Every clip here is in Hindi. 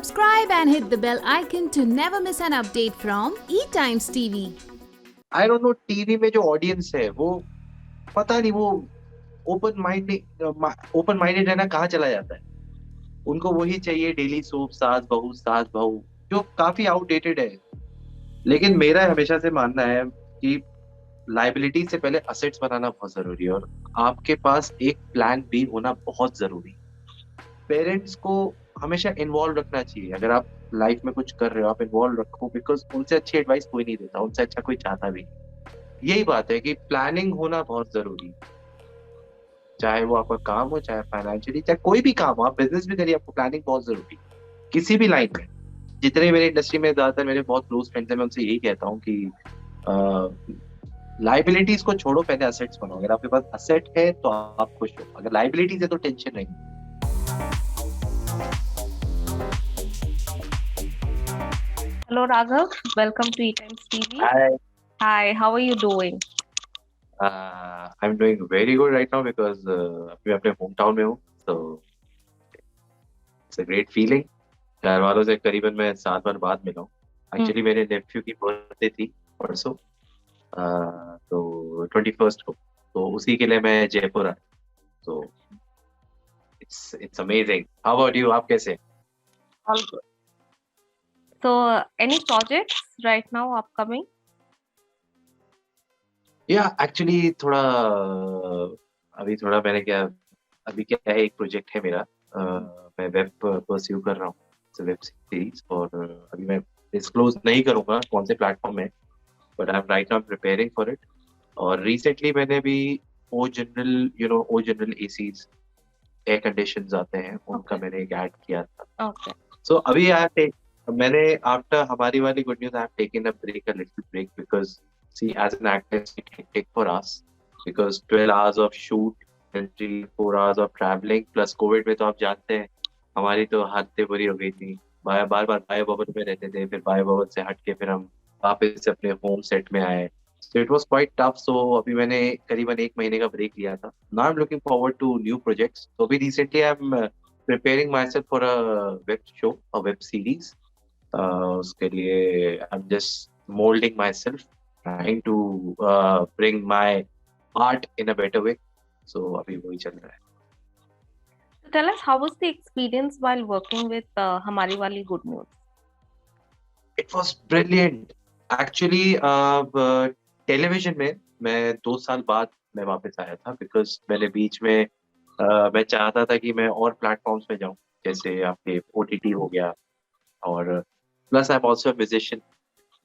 subscribe and hit the bell icon to never miss an update from eTimes TV. I don't know TV में जो ऑडियंस है वो पता नहीं वो ओपन माइंडेड रहना कहाँ चला जाता है। उनको वही चाहिए डेली सोप सास बहू जो काफी आउटडेटेड है। लेकिन मेरा हमेशा से मानना है कि लाइबिलिटी से पहले असेट्स बनाना बहुत जरूरी है और आपके पास एक प्लान बी होना बहुत जरूरी। पेरेंट्स को हमेशा इन्वॉल्व रखना चाहिए। अगर आप लाइफ में कुछ कर रहे हो आप इन्वॉल्व रखो, बिकॉज उनसे अच्छी एडवाइस कोई नहीं देता, उनसे अच्छा कोई चाहता भी नहीं। यही बात है कि प्लानिंग होना बहुत जरूरी है। चाहे वो आपका काम हो, चाहे फाइनेंशियली, चाहे कोई भी काम हो, आप बिजनेस भी करिए, आपको प्लानिंग बहुत जरूरी है किसी भी लाइन में। जितने मेरे इंडस्ट्री में ज्यादातर मेरे बहुत क्लोज फ्रेंड्स हैं, मैं उनसे यही कहता हूँ कि लाइबिलिटीज को छोड़ो, पहले असेट्स बनाओ। अगर आपके पास असेट है तो आप खुश हो, अगर लाइबिलिटीज है तो टेंशन नहीं। Hello Raghav, welcome to eTimes TV. Hi. Hi, how are you doing? I'm doing very good right now because अभी मैं अपने होम टाउन में हूँ, so it's a great feeling. घर वालों से करीबन मैं 7 बार बाद मिला हूँ। एक्चुअली मेरे नेफ्यू की बर्थडे थी परसों, तो 21st को, तो उसी के लिए मैं जयपुर आया। तो it's amazing. How about you? आप कैसे? All good. So, any projects right now upcoming? Actually थोड़ा अभी क्या है, एक प्रोजेक्ट है मेरा। मैं वेब परस्यू कर रहा हूँ, वेब सीरीज, और अभी मैं डिस्क्लोज नहीं करूंगा कौन से प्लेटफॉर्म में, but I am right now preparing for it. और रिसेंटली मैंने भी ओ जनरल एसीज, एयर कंडीशंस आते हैं, उनका मैंने एक ऐड किया था। Okay. सो अभी मैंने आफ्टर हमारी वाली good news, I have taken a little break because see, as an actor it's hectic for us because 12 hours of shoot and 3-4 hours of traveling plus covid में तो आप जानते हैं हमारी तो हालतें बुरी हो गई थी। बार बार बायो बबल में रहते थे, फिर बायो बबल से हट के फिर हम वापस अपने होम सेट में आए। So it was quite tough. So अभी मैंने करीबन 1 महीने का ब्रेक लिया था। Now I'm looking forward to new projects. So अभी recently I'm preparing myself for a web show, a web series. उसके लिए I'm just molding myself, trying to bring my art in a better way. So अभी वही चल रहा है। So tell us, how was the experience while working with Hamari Wali Good News? It was brilliant. Actually television में मैं 2 साल बाद मैं वापस आया था, बिकॉज मैंने बीच में मैं चाहता था कि मैं और प्लेटफॉर्म्स में जाऊं, जैसे आपके ओटीटी हो गया, और plus I am also musician,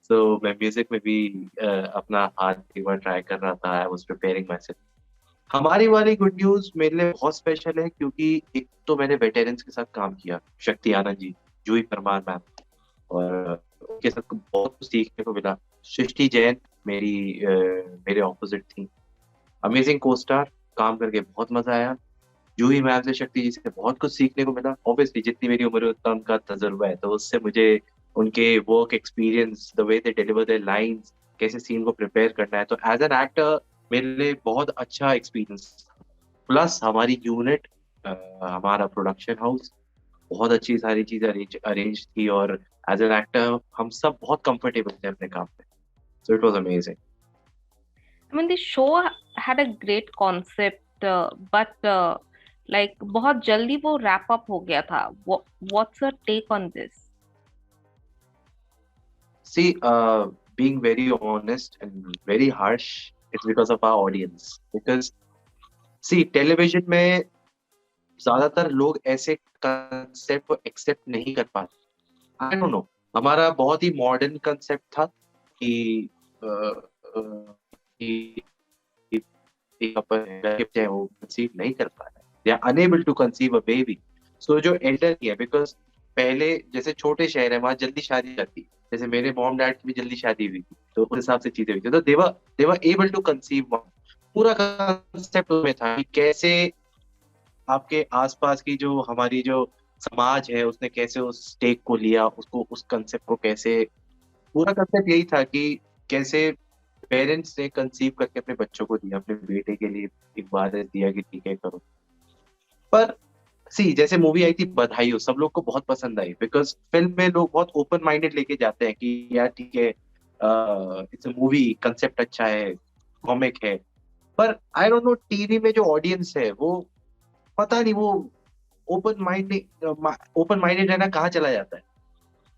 so मैं म्यूजिक में भी अपना हाथ एक बार ट्राई कर रहा था। I was preparing my self. हमारी वाली गुड न्यूज मेरे लिए बहुत स्पेशल है क्योंकि एक तो मैंने वेटेरन्स के साथ काम किया, शक्ति आनंद जी, जूही परमार मैम, और उनके साथ बहुत कुछ सीखने को मिला। सृष्टि जैन मेरे ऑपोजिट थी, अमेजिंग को-स्टार, काम करके बहुत मजा आया। जूही मैम से, शक्ति जी से बहुत कुछ सीखने को मिला। ऑब्वियसली जितनी मेरी उम्र है उतना उनका तजुर्बा है, तो उससे मुझे उनके work experience, the way they deliver their lines, कैसे सीन को प्रिपेयर करना है, तो एज एन एक्टर मेरे लिए बहुत अच्छा एक्सपीरियंस। प्लस हमारी यूनिट, हमारा प्रोडक्शन हाउस, बहुत अच्छी सारी चीजें अरेंज थी, और एज एन एक्टर हम सब बहुत कंफर्टेबल थे अपने काम पे। So it was amazing. I mean, the show had a great concept, but like बहुत जल्दी वो wrap up हो गया था. What's your take on this? See, being very honest and very harsh, it's because of our audience. Because see, television में ज्यादातर लोग ऐसे कंसेप्ट को एक्सेप्ट नहीं कर पाते। आई डोंट नो, हमारा बहुत ही मॉडर्न कंसेप्ट था कि अ, अ, कि एक कपल है वो कंसीव नहीं कर पा रहा है, they are unable to conceive a baby. So जो एल्डर की है, बिकॉज पहले जैसे छोटे शहर है वहां जल्दी शादी जाती है, जैसे मेरे मॉम डैड की भी जल्दी शादी हुई थी, तो उस हिसाब से चीजें हुई थी, तो देवर एबल टू कंसीव। पूरा कंसेप्ट में था कि कैसे आपके आसपास की जो हमारी जो समाज है उसने कैसे उस स्टेक को लिया, उसको उस कंसेप्ट को कैसे, पूरा कंसेप्ट यही था कि कैसे पेरेंट्स ने कंसीव करके अपने बच्चों को दिया, अपने बेटे के लिए एक बार दिया कि ठीक है करो। पर सी जैसे मूवी आई थी बधाई हो, सब लोग को बहुत पसंद आई बिकॉज फिल्म में लोग बहुत ओपन माइंडेड लेके जाते हैं कि यार ठीक है, इट्स अ मूवी, कंसेप्ट अच्छा है, कॉमिक है। पर आई डोंट नो, टीवी में जो ऑडियंस है वो पता नहीं, वो ओपन माइंडेड रहना कहाँ चला जाता है।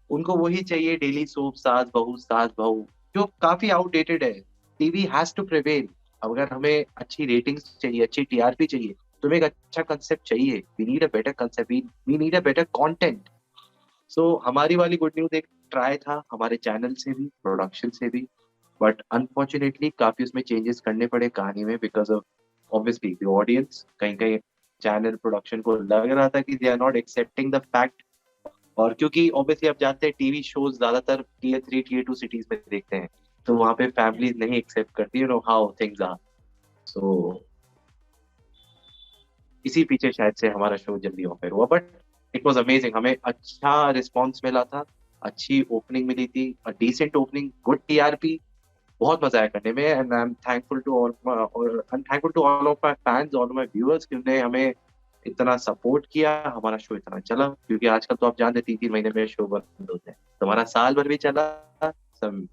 उनको वही चाहिए, डेली सोप, सास बहू, जो काफी आउटडेटेड है। TV has to prevail. अगर हमें अच्छी रेटिंग्स चाहिए, अच्छी टीआरपी चाहिए, तो हमें एक अच्छा कंसेप्ट चाहिए। We need a better concept, we need a better content. So हमारी वाली गुड न्यूज एक ट्राई था हमारे चैनल से भी, प्रोडक्शन से भी, बट अनफॉर्चुनेटली काफी उसमें चेंजेस करने पड़े कहानी में because of obviously the audience. कहीं कहीं चैनल प्रोडक्शन को लग रहा था कि they are not accepting the fact. और क्योंकि ऑब्वियसली आप जानते हैं टीवी शोज ज्यादातर टीयर 3 टीयर 2 सिटीज में देखते हैं, तो वहां पे फैमिलीज नहीं एक्सेप्ट करती, you know how things are. So इसी पीछे शायद से हमारा शो जल्दी ऑफर हुआ, बट इट वाज अमेजिंग। हमें अच्छा रिस्पॉन्स मिला था, अच्छी ओपनिंग मिली थी, डिसेंट ओपनिंग, गुड टीआरपी। बहुत मजा आया करने में, and I am thankful to all, और I am thankful to all of my fans, all of my viewers, जिन्होंने हमें इतना सपोर्ट किया, हमारा शो इतना चला। क्योंकि आजकल तो आप जानते 3 3 महीने में शो बंद होते हैं, तो हमारा साल भर भी चला। सब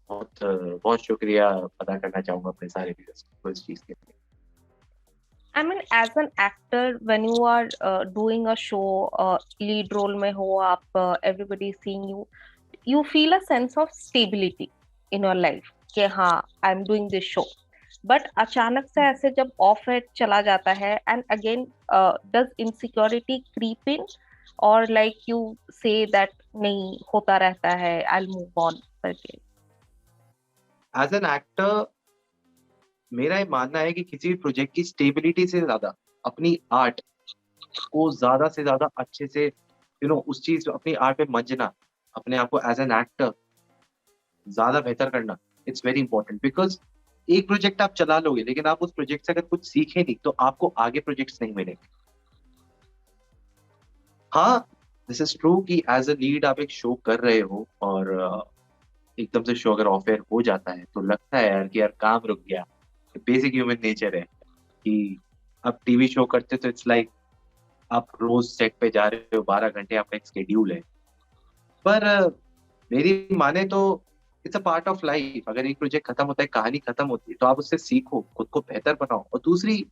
बहुत शुक्रिया अदा करना चाहूंगा अपने सारे व्यूअर्स को इस चीज के लिए। I mean, as an actor, when you are doing a show, lead role में हो आप, everybody is seeing you, you feel a sense of stability in your life कि हाँ, I'm doing this show. But अचानक से ऐसे जब off air चला जाता है, and again, does insecurity creep in, or like you say that नहीं होता रहता है, I'll move on करके? एज एन एक्टर मेरा ये मानना है कि किसी भी प्रोजेक्ट की स्टेबिलिटी से ज्यादा अपनी आर्ट को ज्यादा से ज्यादा अच्छे से, यू नो, उस चीज, अपनी आर्ट में मंजना, अपने आप को एज एन एक्टर ज्यादा बेहतर करना, इट्स वेरी इंपॉर्टेंट। बिकॉज एक प्रोजेक्ट आप चला लोगे, लेकिन आप उस प्रोजेक्ट से अगर कुछ सीखे नहीं, तो आपको आगे प्रोजेक्ट्स नहीं मिलेंगे। हाँ, दिस इज ट्रू कि एज अ लीड आप एक शो कर रहे हो, और एकदम से शो अगर ऑफ एयर हो जाता है, तो लगता है यार कि यार काम रुक गया। बेसिक ह्यूमन नेचर है कि अब टीवी शो करते तो इट्स लाइक आप रोज सेट पे जा रहे हो, 12 घंटे आपका एक स्केड्यूल है। पर मेरी माने तो it's a part of life. अगर एक प्रोजेक्ट खत्म होता है, कहानी खत्म होती है, तो आप उससे सीखो, खुद को बेहतर बनाओ, और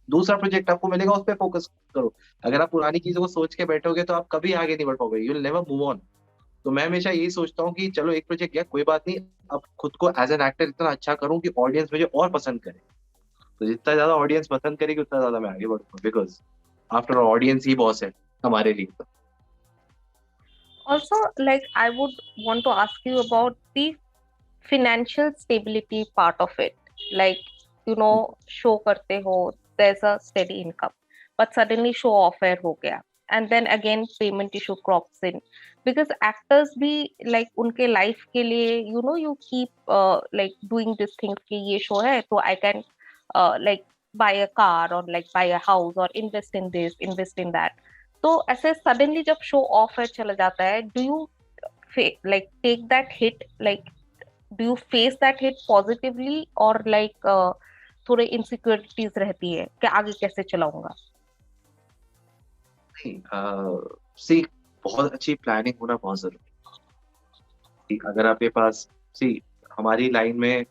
दूसरा प्रोजेक्ट आपको मिलेगा, उस पर फोकस करो। अगर आप पुरानी चीजों को सोच के बैठोगे, तो आप कभी आगे नहीं बढ़ पाओगे, you will never move on. तो मैं हमेशा यही सोचता हूँ कि चलो एक प्रोजेक्ट गया, कोई बात नहीं, अब खुद को एज एन एक्टर इतना अच्छा करूँ कि ऑडियंस मुझे और पसंद करे। तो जितना ज्यादा ऑडियंस पसंद करेगी, उतना ज्यादा मैं आगे बढ़ूंगा, बिकॉज आफ्टर ऑडियंस ही बॉस है हमारे लिए तो। Also, like I would want to ask you about the financial stability part of it. Like, show karte ho, there's a steady income, but suddenly show off air ho gaya, and then again payment issue crops in, because actors bhi like unke life ke liye, you keep like doing this thing ki ye show hai to I can like buy a car, or like buy a house, or invest in this, invest in that. तो ऐसे सडनली जब शो ऑफ एयर चला जाता है, do you like take that hit, like do you face that hit positively, or like थोड़े इनसिक्योरिटीज रहती है कि आगे कैसे चलाऊंगा? सी बहुत अच्छी प्लानिंग होना बहुत जरूरी है। अगर आपके पास, सी हमारी लाइन में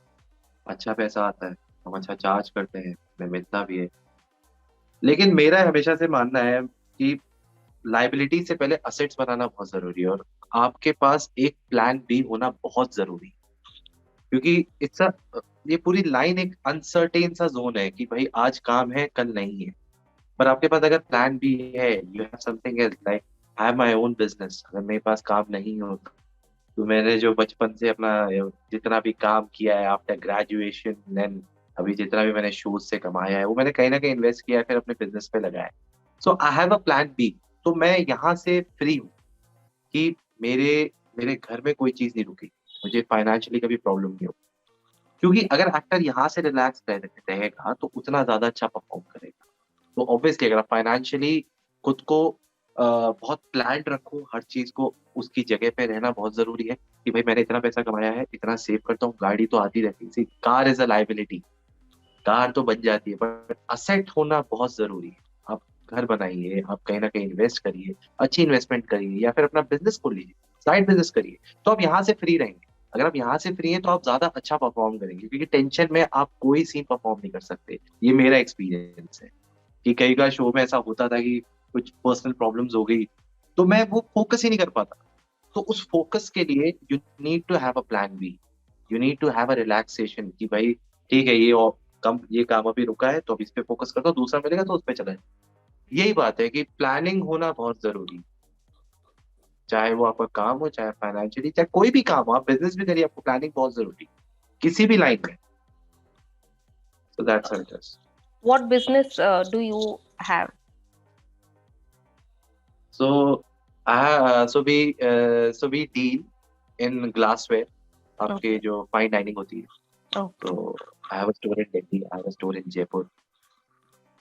अच्छा पैसा आता है, हम अच्छा चार्ज करते हैं, हमें मिलता भी है। लेकिन मेरा हमेशा से मानना है कि लाइबिलिटी से पहले असेट्स बनाना बहुत जरूरी है, और आपके पास एक प्लान बी होना बहुत जरूरी है। क्योंकि इट्स अ, ये पूरी लाइन एक अनसर्टेन सा जोन है कि भाई आज काम है, कल नहीं है। पर आपके पास अगर प्लान बी है, you have something else, like I have my own business. अगर मेरे पास काम नहीं होता, तो मैंने जो बचपन से अपना जितना भी काम किया है आफ्टर ग्रेजुएशन, देन अभी जितना भी मैंने शूज से कमाया है, वो मैंने कहीं ना कहीं इन्वेस्ट किया है, फिर अपने बिजनेस पे लगाया है। So I have a plan B. तो मैं यहाँ से फ्री हूँ कि मेरे मेरे घर में कोई चीज नहीं रुकी, मुझे फाइनेंशियली कभी प्रॉब्लम नहीं हो। क्योंकि अगर एक्टर यहाँ से रिलैक्स रहेगा, तो उतना ज्यादा अच्छा परफॉर्म करेगा। तो ऑब्वियसली अगर आप फाइनेंशियली खुद को बहुत प्लान्ड रखो, हर चीज को उसकी जगह पे रहना बहुत जरूरी है कि भाई मैंने इतना पैसा कमाया है, इतना सेव करता हूँ, गाड़ी तो आती रहती है, car is a liability, car तो बन जाती है, बट असेट होना बहुत जरूरी है। आप घर बनाइए, आप कहीं ना कहीं इन्वेस्ट करिए, अच्छी इन्वेस्टमेंट करिए, या फिर अपना बिजनेस खोल लीजिए, साइड बिजनेस करिए, तो आप यहाँ से फ्री रहेंगे। अगर आप यहाँ से फ्री हैं तो आप ज्यादा अच्छा परफॉर्म करेंगे, क्योंकि टेंशन में आप कोई सीन परफॉर्म नहीं कर सकते। ये मेरा एक्सपीरियंस है कि कई बार शो में ऐसा होता था कि कुछ पर्सनल प्रॉब्लम्स हो गई, तो मैं वो फोकस ही नहीं कर पाता। तो उस फोकस के लिए you need to have a plan B, you need to have a relaxation कि भाई ठीक है, ये काम अभी रुका है तो अब इस पे फोकस करता हूँ, दूसरा मिलेगा तो उस पे चला जाए। यही बात है कि प्लानिंग होना बहुत जरूरी है। चाहे वो आपका काम हो, चाहे फाइनेंशियली, चाहे कोई भी काम हो, आप बिजनेस भी करिए, आपको प्लानिंग बहुत जरूरी है किसी भी लाइन में। So that's how it is. What business do you have? So, so we deal in glassware, आपके Okay. जो फाइन डाइनिंग होती है। Okay. तो I have a store in Delhi, I have a store in Jaipur,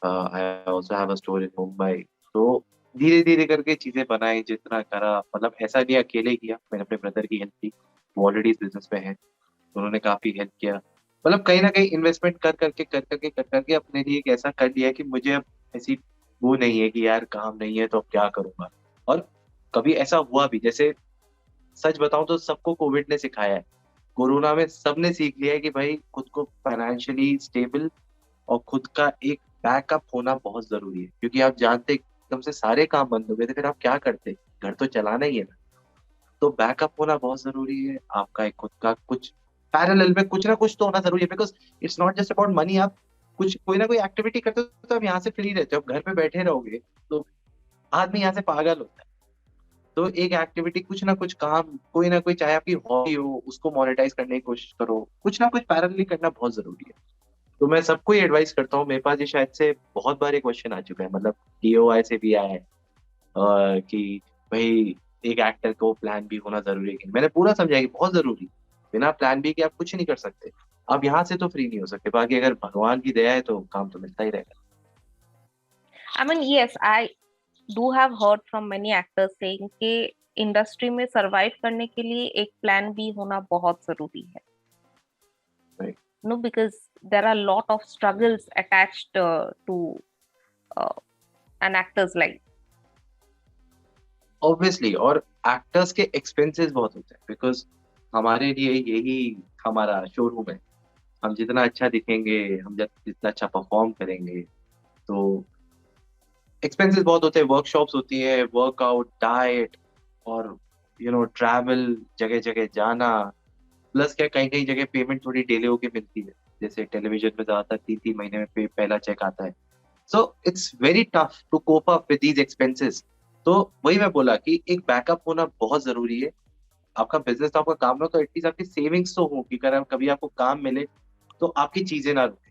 I also have a store in Mumbai। तो धीरे धीरे करके चीजें बनाई, जितना करा, मतलब ऐसा नहीं अकेले किया, मैंने अपने ब्रदर की हेल्प की, वो ऑलरेडी इस बिजनेस में है, तो उन्होंने काफी हेल्प किया। मतलब कहीं ना कहीं इन्वेस्टमेंट कर करके अपने लिए एक ऐसा कर लिया कि मुझे अब ऐसी वो नहीं है कि यार काम नहीं है तो अब क्या करूंगा। और कभी ऐसा हुआ भी, जैसे सच बताऊं तो सबको कोविड ने सिखाया है, कोरोना में सबने सीख लिया है कि भाई खुद को फाइनेंशियली स्टेबल और खुद का एक बैकअप होना बहुत जरूरी है, क्योंकि आप जानते एकदम से सारे काम बंद हो गए थे, फिर आप क्या करते, घर तो चलाना ही है ना। तो बैकअप होना बहुत जरूरी है, आपका एक खुद का कुछ पैरेलल में कुछ ना कुछ तो होना जरूरी है, because it's not just about money. आप कुछ कोई ना कोई एक्टिविटी करते हो तो आप यहाँ से फ्री रहते हो, अब घर पे बैठे रहोगे तो आदमी यहाँ से पागल होता है। तो एक एक्टिविटी, कुछ ना कुछ काम, कोई ना कोई, चाहे आपकी हॉबी हो, उसको मोनेटाइज करने की कोशिश करो, कुछ ना कुछ पैरेलली करना बहुत जरूरी है। तो मैं सबको ये एडवाइस करता हूँ, मेरे पास ये शायद से बहुत बार ये क्वेश्चन आ चुका है, मतलब DOI से भी आया है, कि भाई एक एक्टर को प्लान बी होना जरूरी है कि नहीं? मैंने पूरा समझाया कि बहुत जरूरी है। बिना प्लान बी के आप कुछ नहीं कर सकते। आप यहाँ से तो फ्री नहीं हो सकते, बाकी अगर भगवान की दया है तो काम तो मिलता ही रहेगा। I mean, yes, I do have heard from many actors saying कि इंडस्ट्री में सरवाइव करने के लिए एक प्लान बी होना बहुत जरूरी है। Right. No, because there are a lot of struggles attached to uh, an actor's life. Obviously, और एक्टर्स के एक्सपेंसेस बहुत होते हैं, बिकॉज हमारे लिए यही हमारा शोरूम है। हम जितना अच्छा दिखेंगे, हम जितना अच्छा परफॉर्म करेंगे, तो एक्सपेंसेस बहुत होते हैं, वर्कशॉप्स होती है, वर्कआउट, डाइट, और ट्रैवल, जगह जगह जाना, प्लस क्या कहीं कहीं जगह पेमेंट थोड़ी डिले होके मिलती है, जैसे टेलीविजन में ज्यादातर 3-3 महीने में पहला चेक आता है। So it's very tough to cope up with these expenses. तो वही मैं बोला कि एक बैकअप होना बहुत जरूरी है। आपका बिजनेस तो आपका काम ना हो, तो एटलीस्ट आपकी सेविंग्स तो हो, कि अगर कभी आपको काम मिले तो आपकी चीजें ना रुके,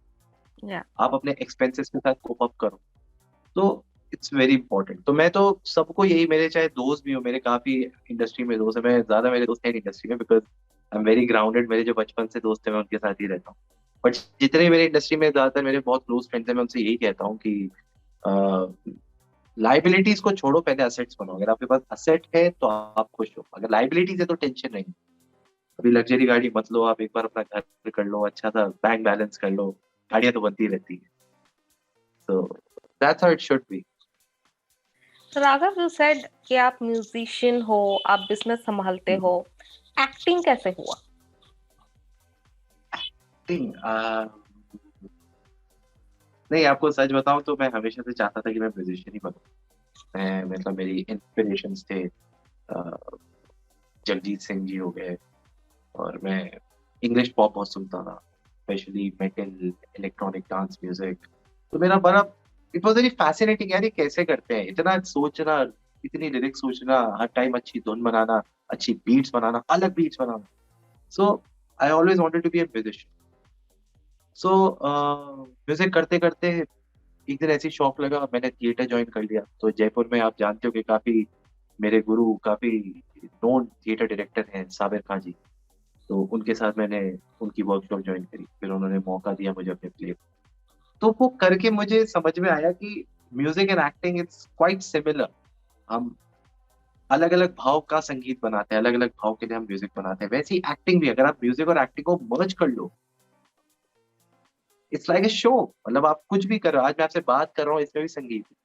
Yeah. आप अपने एक्सपेंसेस के साथ कोप अप करो। तो इट्स वेरी इंपॉर्टेंट। तो मैं तो सबको यही, मेरे चाहे दोस्त भी हो, मेरे काफी इंडस्ट्री में दोस्त है, मैं ज्यादा मेरे दोस्त हैं इंडस्ट्री में, because I am very grounded, मेरे जो बचपन से दोस्त है मैं उनके साथ ही रहता हूँ। बट जितने भी मेरे इंडस्ट्री में ज्यादातर मेरे बहुत क्लोज फ्रेंड्स हैं, मैं उनसे यही कहता हूँ कि लाइबिलिटीज को छोड़ो, पहले असेट्स बनाओ। अगर आपके पास असेट है तो आप खुश हो, अगर लाइबिलिटीज है तो टेंशन नहीं। अभी लग्जरी गाड़ी मत लो, आप एक बार अपना घर कर लो, अच्छा सा बैंक बैलेंस कर लो, गाड़ियां तो बनती रहती है। So that's how it should be. So Raghav, you said कि आप म्यूजिशियन हो, आप बिजनेस संभालते हो, एक्टिंग कैसे हुआ? थिंक नहीं, आपको सच बताऊं तो मैं हमेशा से चाहता था कि मैं म्यूजिशियन ही बनूं। मैं, मतलब मेरी इंस्पिरेशंस थे जगजीत सिंह जी हो गए, और मैं इंग्लिश पॉप बहुत सुनता था, specially metal, electronic dance music. तो मेरा बड़ा, इट वाज वेरी फैसिनेटिंग, यार ये कैसे करते हैं, इतना सोचना, इतनी लिरिक्स सोचना, हर टाइम अच्छी धुन बनाना, अच्छी बीट्स बनाना, अलग बीट्स बनाना। So I always wanted to be a musician. So music करते करते एक दिन ऐसी शौक लगा, मैंने थिएटर ज्वाइन कर लिया। तो जयपुर में आप जानते हो कि काफी मेरे गुरु, काफी नोन थिएटर डायरेक्टर हैं, साबिर खान जी। तो उनके साथ मैंने उनकी वर्कशॉप ज्वाइन करी, फिर उन्होंने मौका दिया मुझे अपने प्ले। तो वो करके मुझे समझ में आया कि music and acting it's quite similar. हम अलग अलग भाव का संगीत बनाते हैं, अलग अलग भाव के लिए हम म्यूजिक बनाते हैं, वैसे ही एक्टिंग भी, अगर आप म्यूजिक और एक्टिंग को मर्ज कर लो, इट्स लाइक ए शो। मतलब आप कुछ भी कर रहे हो, आज मैं आपसे बात कर रहा हूँ, इसमें भी संगीत है।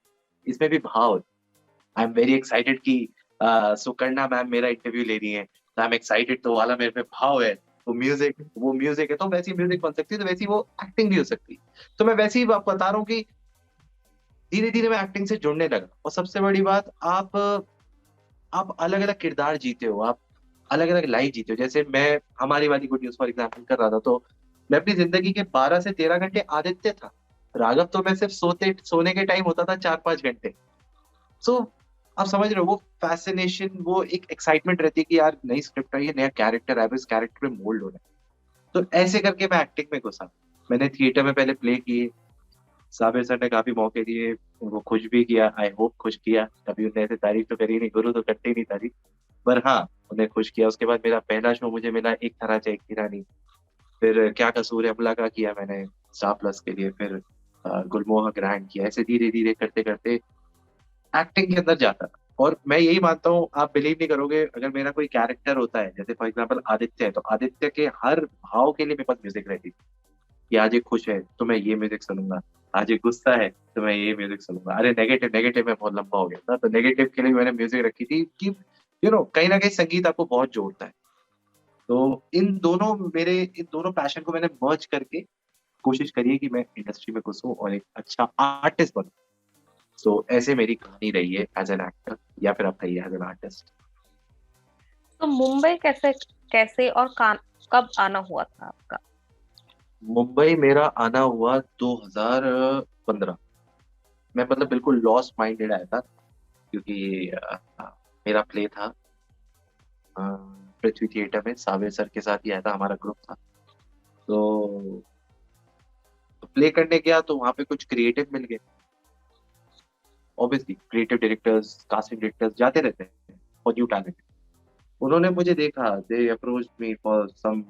इसमें भी भाव। आई एम वेरी एक्साइटेड कि सुकन्या मैम मेरा इंटरव्यू ले रही है, तो आई एम एक्साइटेड, तो वाला मेरे में भाव है। वो म्यूजिक है, तो वैसी म्यूजिक बन सकती है, तो वैसी वो एक्टिंग भी हो सकती है। तो मैं वैसे ही बता रहा हूँ कि धीरे धीरे मैं एक्टिंग से जुड़ने लगा। और सबसे बड़ी बात, आप अलग अलग किरदार जीते हो, आप अलग अलग लाइफ जीते हो। जैसे मैं हमारी वाली गुड न्यूज फॉर एग्जाम्पल कर रहा था, तो मैं अपनी जिंदगी के 12 से 13 घंटे आदित्य था। राघव तो मैं सिर्फ सोने के टाइम होता था 4-5 घंटे। सो आप समझ रहे हो, वो फैसिनेशन, वो एक एक्साइटमेंट रहती है कि यार नई स्क्रिप्ट आई है, नया कैरेक्टर है, इस कैरेक्टर में मोल्ड होना है। तो ऐसे करके मैं एक्टिंग में घुसा। मैंने थिएटर में पहले प्ले किए, साबिर सर ने काफी मौके दिए, उनको खुश भी किया, आई होप खुश किया। कभी उन्होंने ऐसे तारीफ तो करी नहीं, गुरु तो करते ही नहीं तारीफ, पर हाँ उन्हें खुश किया। उसके बाद मेरा पहला शो मुझे मिला एक थरा एक थी रानी। फिर क्या कसूर है अमला का किया मैंने स्टार प्लस के लिए। फिर गुलमोहर ग्रैंड किया। ऐसे धीरे धीरे करते करते एक्टिंग के अंदर जाता था। और मैं यही मानता हूँ, आप बिलीव नहीं करोगे, अगर मेरा कोई कैरेक्टर होता है, जैसे फॉर एग्जाम्पल आदित्य है, तो आदित्य के हर भाव के लिए मेरे पास म्यूजिक रहती थी। कि आज ये खुश है तो मैं ये म्यूजिक सुनूंगा, आज ये गुस्सा है तो मैं ये म्यूजिक सुनूंगा। अरे नेगेटिव नेगेटिव में बहुत लंबा हो गया था, तो नेगेटिव के लिए मैंने म्यूजिक रखी थी कि कहीं ना कहीं संगीत आपको बहुत जोड़ता है। तो इन दोनों पैशन को मैंने मर्ज करके कोशिश करी है कि मैं इंडस्ट्री में घुसूं और एक अच्छा आर्टिस्ट बनूं। सो ऐसे मेरी कहानी रही है एज एन एक्टर, या फिर आप कहिए एज एन आर्टिस्ट। तो मुंबई कैसे कैसे और कब आना हुआ था आपका? मुंबई मेरा आना हुआ 2015। मैं मतलब बिल्कुल लॉस्ट माइंडेड आया था, क्योंकि मेरा प्ले था अ, पृथ्वी थिएटर में, सावे सर के साथ ही आया था, हमारा ग्रुप था। तो प्ले करने गया तो वहां पे कुछ क्रिएटिव मिल गए। Obviously creative directors, casting directors जाते रहते हैं फॉर न्यू टैलेंट। उन्होंने मुझे देखा, they approach me for some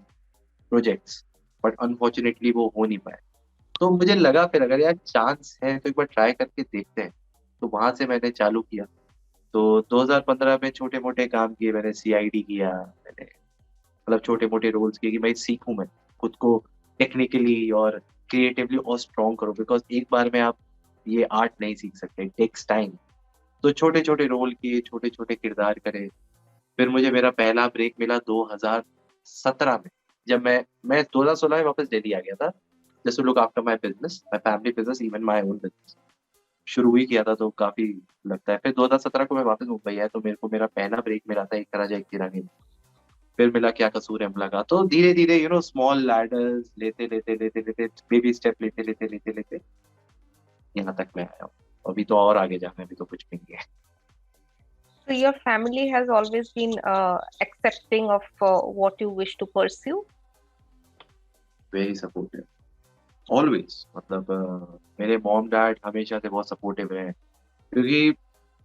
projects, but unfortunately वो हो नहीं पाए। तो मुझे लगा फिर अगर यार चांस है तो एक बार ट्राई करके देखते हैं। तो वहां से मैंने चालू किया। तो 2015 में छोटे मोटे काम किए मैंने, सीआईडी किया मैंने, मतलब छोटे मोटे रोल्स किए कि मैं सीखूं, मैं खुद को टेक्निकली और क्रिएटिवली और स्ट्रॉन्ग करूं। बिकॉज एक बार में आप ये आर्ट नहीं सीख सकते, टेक्स टाइम। तो छोटे छोटे रोल किए, छोटे छोटे किरदार करे। फिर मुझे मेरा पहला ब्रेक मिला 2017 में, जब मैं 2016 में वापस दिल्ली आ गया था, just to look after my business, my family business, even my own business. शुरू ही किया था तो काफी लगता है। फिर 2017 को मैं वापस मुंबई आया, तो मेरे को मेरा पहला ब्रेक मिला था एक तरह एक तिरानी में। फिर मिला क्या कसूर है अमला का। तो धीरे धीरे स्मॉल लैडर्स लेते लेते लेते लेते, बेबी स्टेप लेते लेते लेते लेते यहाँ तक मैं आया हूँ। अभी तो और आगे जाना है, अभी तो कुछ भी नहीं है। So your family has always been accepting of what you wish to pursue. Very supportive, always. मतलब मेरे मॉम डैड हमेशा से बहुत सपोर्टिव रहे हैं। क्योंकि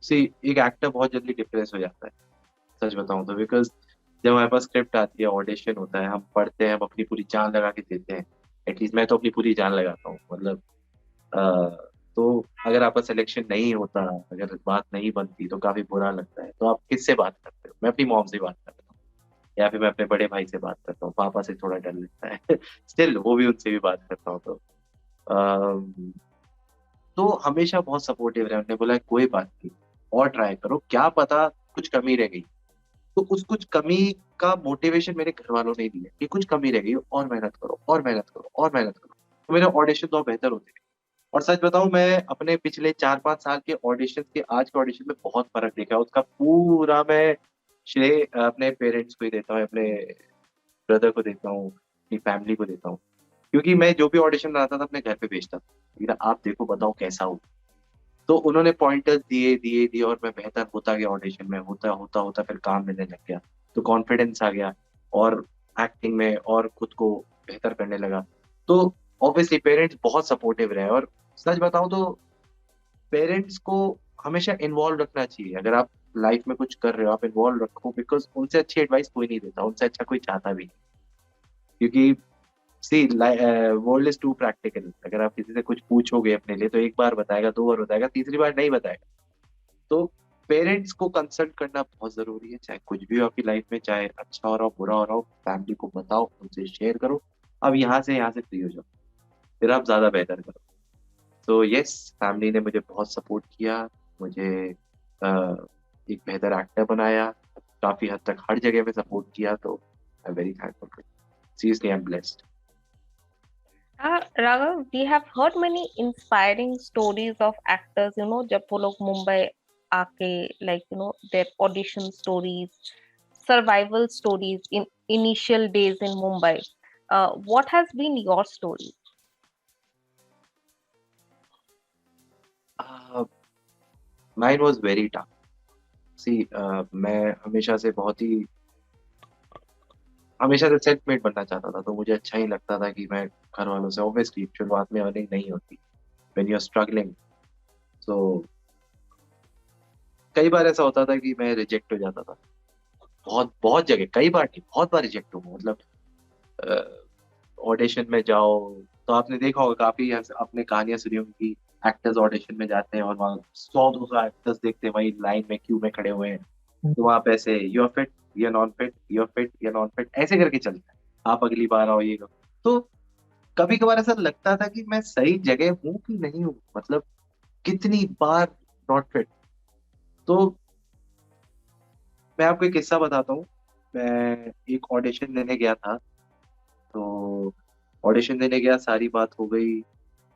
सी, एक एक्टर बहुत जल्दी डिप्रेस हो जाता है, सच बताऊं तो। बिकॉज जब हमारे पास स्क्रिप्ट आती है, ऑडिशन होता है, हम पढ़ते हैं, हम अपनी पूरी जान लगा के देते हैं। एटलीस्ट मैं तो अपनी पूरी जान लगाता हूँ, मतलब तो अगर आपका सिलेक्शन नहीं होता, अगर बात नहीं बनती, तो काफी बुरा लगता है। तो आप किससे बात करते हो? मैं अपनी मॉम से बात करता हूँ, या फिर मैं अपने बड़े भाई से बात करता हूँ। पापा से थोड़ा डर लगता है स्टिल वो भी, उनसे भी बात करता हूँ। अम, तो हमेशा बहुत सपोर्टिव रहे। उन्होंने बोला कोई बात नहीं, और ट्राई करो, क्या पता कुछ कमी रह गई। तो उस कुछ कमी का मोटिवेशन मेरे घर वालों ने दिया कि कुछ कमी रह गई, और मेहनत करो, और मेहनत करो, और मेहनत करो। तो मेरे ऑडिशन तो बेहतर होते गए। और सच बताऊं, मैं अपने पिछले 4-5 साल के ऑडिशन के आज के ऑडिशन में बहुत फर्क देखा है। उसका पूरा मैं श्रेय अपने पेरेंट्स को ही देता हूँ, अपने ब्रदर को देता हूँ, अपनी फैमिली को देता हूँ। क्योंकि मैं जो भी ऑडिशन बनाता था अपने घर पे भेजता था, मेरा आप देखो बताओ कैसा हो। तो उन्होंने पॉइंटर्स दिए दिए दिए, और मैं बेहतर होता गया ऑडिशन में, होता होता होता फिर काम मिलने लग गया। तो कॉन्फिडेंस आ गया, और एक्टिंग में और खुद को बेहतर करने लगा। तो ऑब्वियसली पेरेंट्स बहुत सपोर्टिव रहे। और सच बताऊं तो पेरेंट्स को हमेशा इन्वॉल्व रखना चाहिए। अगर आप लाइफ में कुछ कर रहे हो, आप इन्वॉल्व रखो, बिकॉज उनसे अच्छी एडवाइस कोई नहीं देता, उनसे अच्छा कोई चाहता भी नहीं। क्योंकि सी, वर्ल्ड इज टू प्रैक्टिकल। अगर आप किसी से कुछ पूछोगे अपने लिए, तो एक बार बताएगा, 2 बार बताएगा, तीसरी बार नहीं बताएगा। तो पेरेंट्स को कंसल्ट करना बहुत जरूरी है, चाहे कुछ भी हो आपकी लाइफ में, चाहे अच्छा हो रहा हो, बुरा हो रहा हो, फैमिली को बताओ, उनसे शेयर करो। अब यहाँ से फ्री हो जाओ, फिर आप ज्यादा बेहतर करो। तो यस, फैमिली ने मुझे बहुत सपोर्ट किया। मुझे एक बेहतर एक्टर बनाया, काफी हद तक हर जगह में सपोर्ट किया, तो आई am very thankful. Seriously I am blessed. Raghav, we have heard many inspiring stories of actors, जब वो लोग मुंबई आके, like, their audition stories, survival stories in initial days in Mumbai. What has been your story? Mine was very tough. See मैं हमेशा से सेल्फ मेड बनना चाहता था, तो मुझे अच्छा ही लगता था कि मैं घर वालों से, ऑब्वियसली शुरुआत में अर्निंग नहीं होती व्हेन यू आर स्ट्रगलिंग। सो कई बार ऐसा होता था कि मैं रिजेक्ट हो जाता था, बहुत बहुत जगह, कई बार नहीं, बहुत बार रिजेक्ट हुआ। मतलब ऑडिशन में जाओ तो आपने देखा होगा, काफी आपने कहानियां सुनी होंगी, एक्टर्स ऑडिशन में जाते हैं और वहाँ 100-200 एक्टर्स देखते हैं, वही लाइन में क्यू में खड़े हुए हैं, तो वहां पे ऐसे you are fit, you are non fit, you are fit, you are non fit, ऐसे करके चलता है, आप अगली बार आओ, ये करो। तो कभी कभार ऐसा लगता था कि मैं सही जगह हूँ कि नहीं हूँ, मतलब कितनी बार नॉट फिट। तो मैं आपको एक किस्सा बताता हूँ। मैं एक ऑडिशन देने गया था, तो ऑडिशन देने गया, सारी बात हो गई,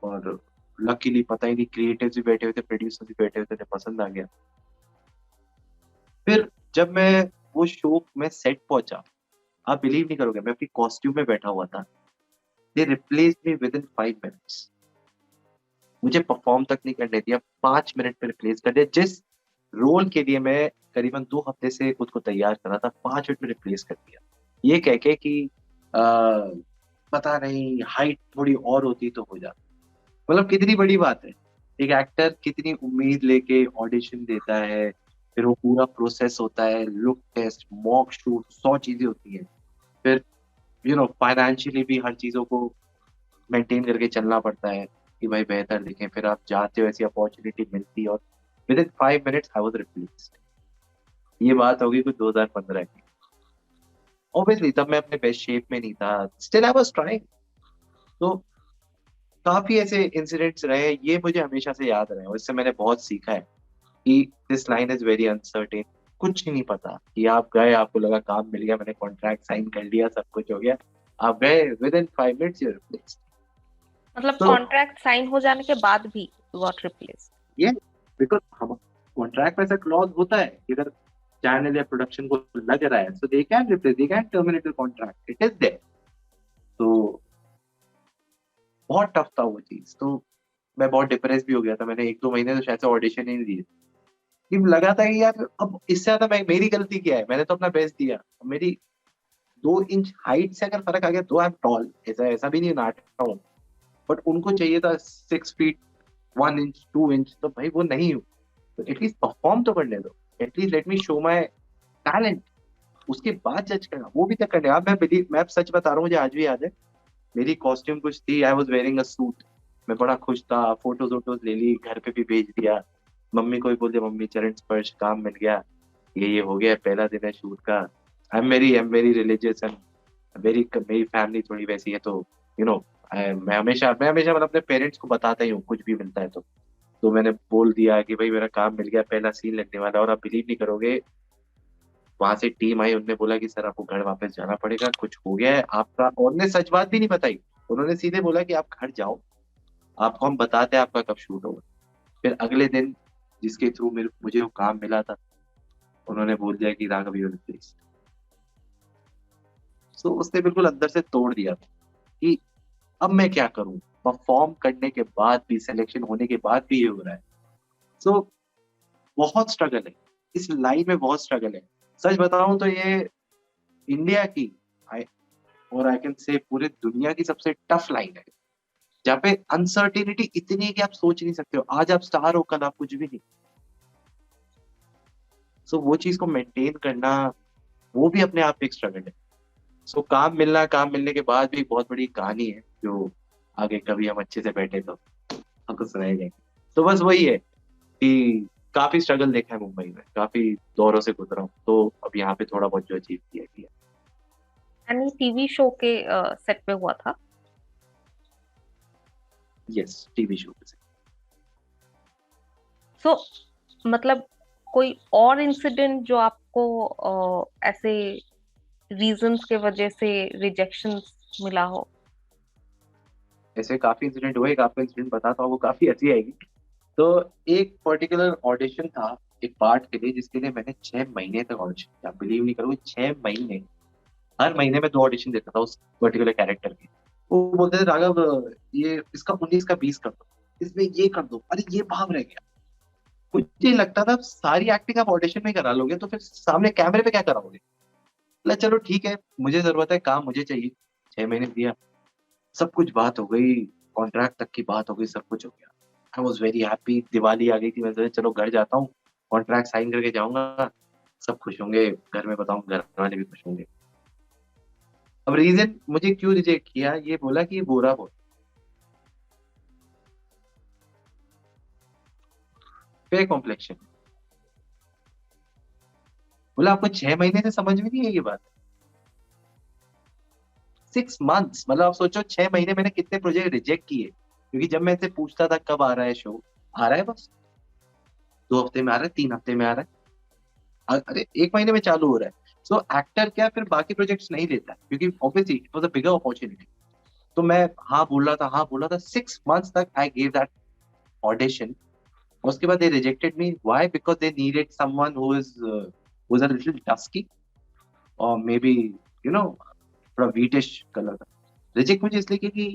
और लकीली पता ही नहीं, क्रिएटिव्स भी बैठे हुए थे, प्रोड्यूसर भी बैठे हुए थे, उन्हें पसंद आ गया। फिर जब मैं वो शो में सेट पहुंचा, आप बिलीव नहीं करोगे, मैं अपनी कॉस्ट्यूम में बैठा हुआ था, they replace me with in 5 minutes. मुझे परफॉर्म तक नहीं करने दिया, 5 मिनट में रिप्लेस कर दिया। जिस रोल के लिए मैं करीबन 2 हफ्ते से खुद को तैयार कर रहा था, 5 मिनट में रिप्लेस कर दिया, ये कह के कि पता नहीं हाइट थोड़ी और होती तो हो जाता। मतलब कितनी बड़ी बात है, एक एक्टर कितनी उम्मीद लेके ऑडिशन देता है, फिर वो पूरा प्रोसेस होता है, लुक टेस्ट, मॉक शूट, 100 चीजें होती हैं, फिर फाइनेंशियली भी हर चीजों को मेंटेन करके चलना पड़ता है कि भाई बेहतर दिखें, फिर आप जाते हो, ऐसी अपॉर्चुनिटी मिलती है, और with in 5 minutes I was replaced. ये बात होगी कुछ 2015 की। ऑब्वियसली तब मैं अपने बेस्ट शेप में नहीं था, स्टिल आई वाज ट्राइंग। तो काफी ऐसे इंसिडेंट्स रहे हैं, ये मुझे हमेशा से याद रहे, और इससे मैंने बहुत सीखा है कि this line is very uncertain. कुछ नहीं पता कि आप गए, आपको लगा काम मिल गया, मैंने कॉन्ट्रैक्ट साइन कर लिया, सब कुछ हो गया, आप गए, with in 5 minutes you replaced. मतलब तो कॉन्ट्रैक्ट साइन हो जाने के बाद भी you got replaced. ये बिकॉज हम कॉन्ट्रैक्ट में ऐसा क्लॉज होता है कि अगर चैनल या प्रोडक्शन को लग रहा है, so they can replace, they can terminate the contract, it is there. तो बहुत टफ था वो चीज, तो मैं बहुत डिप्रेस भी हो गया था, मैंने 1-2 महीने तो शायद से ऑडिशन ही नहीं दिए, कि लगा था कि यार अब इससे ज्यादा मैं, मेरी गलती क्या है, मैंने तो अपना बेस्ट दिया। मेरी 2 इंच हाइट से अगर फर्क आ गया तो आई एम टॉल, ऐसा ऐसा भी नहीं नाटक हूँ, बट उनको चाहिए था 6 फीट 1 इंच 2 इंच, तो भाई वो नहीं हूँ, तो एटलीस्ट परफॉर्म तो करने दो, at least let me show my talent, उसके बाद जज करना, वो भी तक करने। अब मैं सच बता रहा हूँ, मुझे आज भी याद है, मेरी कॉस्ट्यूम कुछ थी, I was wearing a suit, मैं बड़ा खुश था, फोटोज वोटोज ले ली, घर पे भी भेज दिया, मम्मी को भी बोल दिया, मम्मी चरण स्पर्श काम मिल गया, ये हो गया, पहला दिन है शूट का। आई am very religious and very, मेरी फैमिली थोड़ी वैसी है, तो यू नो मैं हमेशा मतलब अपने पेरेंट्स को बताता ही हूँ कुछ भी मिलता है तो मैंने बोल दिया कि भाई मेरा काम मिल गया, पहला सीन लगने वाला है, और आप बिलीव नहीं करोगे, वहां से टीम आई, उन्होंने बोला कि सर आपको घर वापस जाना पड़ेगा, कुछ हो गया है आपका, और उन्होंने सच बात भी नहीं बताई, उन्होंने सीधे बोला कि आप घर जाओ, आपको हम बताते हैं आपका कब शूट होगा। फिर अगले दिन जिसके थ्रू मुझे वो काम मिला था, उन्होंने बोल दिया कि राघव यू प्लीज। तो उसने बिल्कुल अंदर से तोड़ दिया था कि अब मैं क्या करूं, परफॉर्म करने के बाद भी, सिलेक्शन होने के बाद भी ये हो रहा है। सो बहुत स्ट्रगल है इस लाइन में, बहुत स्ट्रगल है। सच बताऊं तो ये इंडिया की, I, और आई कैन से पूरे दुनिया की सबसे टफ लाइन है, जहाँ पे अनसर्टेनिटी इतनी है कि आप सोच नहीं सकते हो, आज आप स्टार हो, कल आप कुछ भी नहीं। सो वो चीज को मेंटेन करना, वो भी अपने आप में एक स्ट्रगल है। सो काम मिलना, काम मिलने के बाद भी बहुत बड़ी कहानी है, जो आगे कभी हम अच्छे से बैठे तो हमको सुनाएंगे। तो बस वही है कि काफी स्ट्रगल देखा है मुंबई में, काफी दौरों से गुजरा हूँ, तो अब यहाँ पे थोड़ा बहुत जो अचीव किया। यानी टीवी शो के सेट पे हुआ था? यस, टीवी शो पे से। सो मतलब कोई और इंसिडेंट जो आपको ऐसे रीजंस के वजह से रिजेक्शंस मिला हो? ऐसे काफी इंसिडेंट हुए, एक आपको इंसिडेंट बताता हूँ, वो काफी हंसी आएगी। तो एक पर्टिकुलर ऑडिशन था एक पार्ट के लिए, जिसके लिए मैंने 6 महीने तक ऑडिशन किया। बिलीव नहीं करोगे, 6 महीने। हर महीने में 2 ऑडिशन देता था उस पर्टिकुलर कैरेक्टर के। वो बोलते थे, राघव ये इसका 19 का 20 कर दो, इसमें ये कर दो, अरे ये भाव रह गया। मुझे लगता था सारी एक्टिंग आप ऑडिशन में करा लोगे तो फिर सामने कैमरे पे क्या कराओगे। बोला चलो ठीक है, मुझे जरूरत है, काम मुझे चाहिए। 6 महीने दिया, सब कुछ बात हो गई, कॉन्ट्रैक्ट तक की बात हो गई, सब कुछ हो गया। I was very happy. Diwali आ गई थी, मैं सोचा चलो घर जाता हूँ, कॉन्ट्रैक्ट साइन करके जाऊंगा, सब खुश होंगे, घर में बताऊं, घर वाले भी खुश होंगे। अब रीजन मुझे क्यों रिजेक्ट किया, ये बोला कि ये गोरा बहुत, फेयर कॉम्प्लेक्शन। बोला आपको 6 महीने से समझ में नहीं है ये बात। 6 मंथ्स, मतलब आप सोचो 6 महीने मैंने कितने प्रोजेक्ट रिजेक्ट किए, क्योंकि जब मैं इसे पूछता था कब आ रहा है शो, आ रहा है बस 2 हफ्ते में आ रहा है, 3 हफ्ते में आ रहा है, अरे 1 महीने में चालू हो रहा है। सो एक्टर क्या फिर बाकी प्रोजेक्ट्स नहीं लेता, क्योंकि obviously it was a bigger opportunity. तो मैं हाँ बोल रहा था, हाँ बोल रहा था, 6 मंथ्स तक आई गेव दैट ऑडिशन। उसके बाद they rejected me, why? Because they needed someone who is a little dusky, और मे बी यू नो थोड़ा व्हीटिश कलर का। रिजेक्ट मुझे इसलिए क्योंकि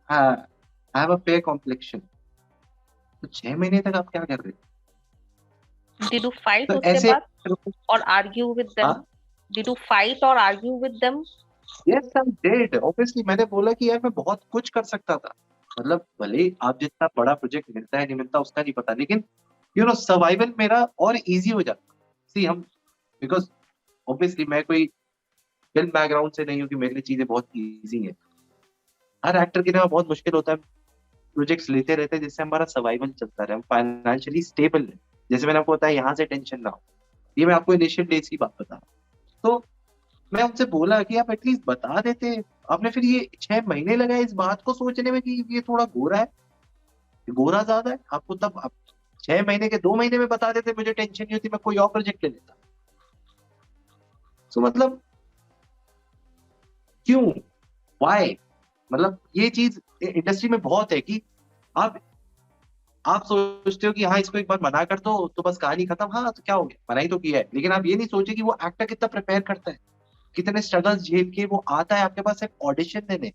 आई हैव अ फेयर कॉम्प्लेक्शन। तो 6 महीने तक आप क्या कर रहे डिड यू फाइट हो? तो उसके ऐसे बाद और आर्ग्यू विद देम? हाँ, डिड यू फाइट और argue with them? Yes I did obviously. मैंने बोला कि यार मैं बहुत कुछ कर सकता था, मतलब भले ही आप जितना बड़ा प्रोजेक्ट मिलता है नहीं मिलता उसका नहीं पता, लेकिन सर्वाइवल मेरा और इजी हो जाता। सी हम, बिकॉज ऑब्वियसली मैं कोई फिल्म बैकग्राउंड से नहीं हूँ कि मेरे लिए चीजें बहुत इजी हैं। हर एक्टर के लिए बहुत मुश्किल होता है प्रोजेक्ट्स लेते रहते हैं जिससे हमारा सर्वाइवल चलता रहे, हम फाइनेंशियली स्टेबल है। जैसे मैंने आपको बताया, यहाँ से टेंशन ना हो। ये मैं आपको इनिशियल डेज की बात बता रहा हूँ। तो मैं उनसे बोला कि आप एटलीस्ट बता देते। आपने फिर ये 6 महीने लगाए इस बात को सोचने में कि ये थोड़ा गोरा है, गोरा ज्यादा है आपको, तब आप 6 महीने के 2 महीने में बता देते, मुझे टेंशन नहीं होती, मैं कोई और प्रोजेक्ट ले लेता। तो मतलब क्यों, वाई? मतलब ये चीज इंडस्ट्री में बहुत है कि आप आप सोचते हो कि हाँ इसको एक बार मना कर दो तो बस कहानी खत्म, हाँ तो क्या हो गया, मना ही तो किया है। लेकिन आप ये नहीं सोचे कि वो एक्टर कितना प्रिपेयर करता है, कितने स्ट्रगल्स झेल के वो आता है आपके पास एक ऑडिशन देने।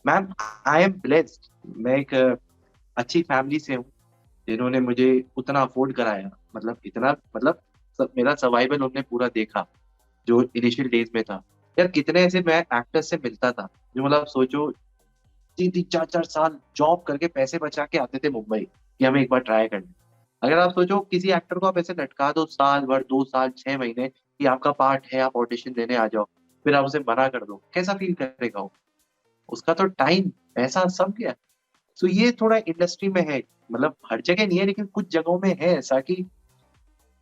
मैम, आई एम ब्लेस्ड, मैं एक अच्छी फैमिली से हूँ, जिन्होंने मुझे उतना अफोर्ड कराया, मतलब इतना, मतलब मेरा सर्वाइवल उन्होंने पूरा देखा जो इनिशियल डेज में था। यार कितने ऐसे मैं एक्टर्स से मिलता था जो, मतलब सोचो 3 3 4 4 साल जॉब करके पैसे बचा के आते थे मुंबई कि हमें एक बार ट्राई करना। अगर आप सोचो किसी एक्टर को आप ऐसे लटका दो साल भर, 2 साल 6 महीने कि आपका पार्ट है, आप ऑडिशन देने आ जाओ, फिर आप उसे मना कर दो, कैसा फील करेगा वो? उसका तो टाइम, पैसा सब गया। सो ये थोड़ा इंडस्ट्री में है, मतलब हर जगह नहीं है लेकिन कुछ जगहों में है ऐसा कि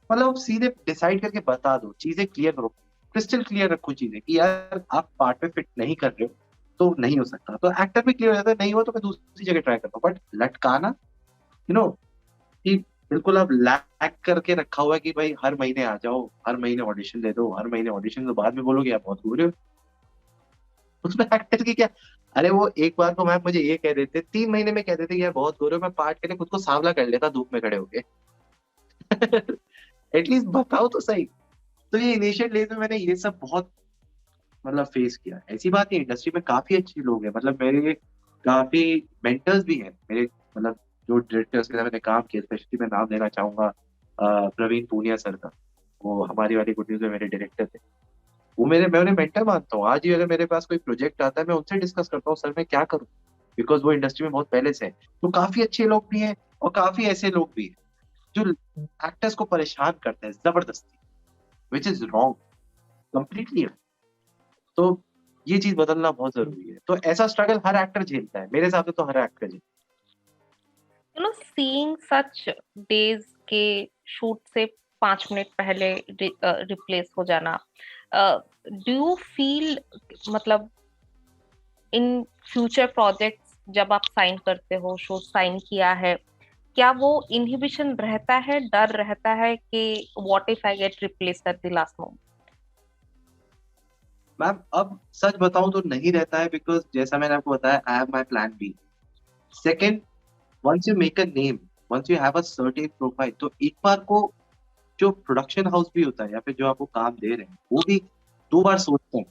मतलब सीधे डिसाइड करके बता दो, चीजें क्लियर करो, क्रिस्टल क्लियर रखो चीजें कि यार आप पार्ट में फिट नहीं कर रहे हो तो नहीं हो सकता। तो एक्टर भी क्लियर हो जाता है, नहीं हो तो मैं दूसरी जगह ट्राई करता हूँ। बट लटकाना, कि बिल्कुल आप लैग करके रखा हुआ है कि भाई हर महीने आ जाओ, हर महीने ऑडिशन दे दो, हर महीने ऑडिशन, तो बाद में बोलोगे आप बहुत बुरे हो। उसमें एक्टर की क्या? अरे वो एक बार को मैम मुझे ये कह देते, 3 महीने में कह देते कि यार बहुत गोरे हो, मैं पार्ट के लिए खुद को सांवला कर लेता धूप में खड़े होके। एटलीस्ट बताओ तो सही। तो ये इनिशियल डेज में मैंने ये सब बहुत मतलब फेस किया। ऐसी बात है इंडस्ट्री में काफी अच्छे लोग हैं, मतलब मेरे काफी मेंटर्स भी हैं मेरे, मतलब जो डायरेक्टर्स के साथ मैंने काम किया, स्पेशली मैं नाम लेना चाहूंगा प्रवीण पूनिया सर का। वो हमारी वाली गुड न्यूज में मेरे डायरेक्टर थे। वो मेरे, मैं उन्हें मेंटर मानता हूँ आज भी। अगर मेरे पास कोई प्रोजेक्ट आता है मैं उनसे डिस्कस करता हूँ, सर मैं क्या करूँ, बिकॉज वो इंडस्ट्री में बहुत पहले से है। तो काफी अच्छे लोग भी हैं और काफी ऐसे लोग भी हैं जो एक्टर्स को परेशान करते हैं जबरदस्ती, विच इज रॉन्ग, कंप्लीटली। तो ये चीज बदलना बहुत जरूरी है। तो ऐसा स्ट्रगल हर एक्टर झेलता है, मेरे हिसाब से तो हर एक्टर झेलता सीइंग सच डेज के शूट से 5 मिनट पहले रिप्लेस हो जाना, डू यू फील, मतलब इन फ्यूचर प्रोजेक्ट्स जब आप साइन करते हो, शो साइन किया है, क्या वो इनहिबिशन रहता है, डर रहता है कि what if I get replaced at the last moment? Ma'am अब सच बताऊं तो नहीं रहता है, बिकॉज जैसा मैंने आपको बताया, I have my plan B. Second, once you make a name, once you have a certain profile, तो एक बार को जो प्रोडक्शन हाउस भी होता है या फिर जो आपको काम दे रहे हैं वो भी दो बार सोचते हैं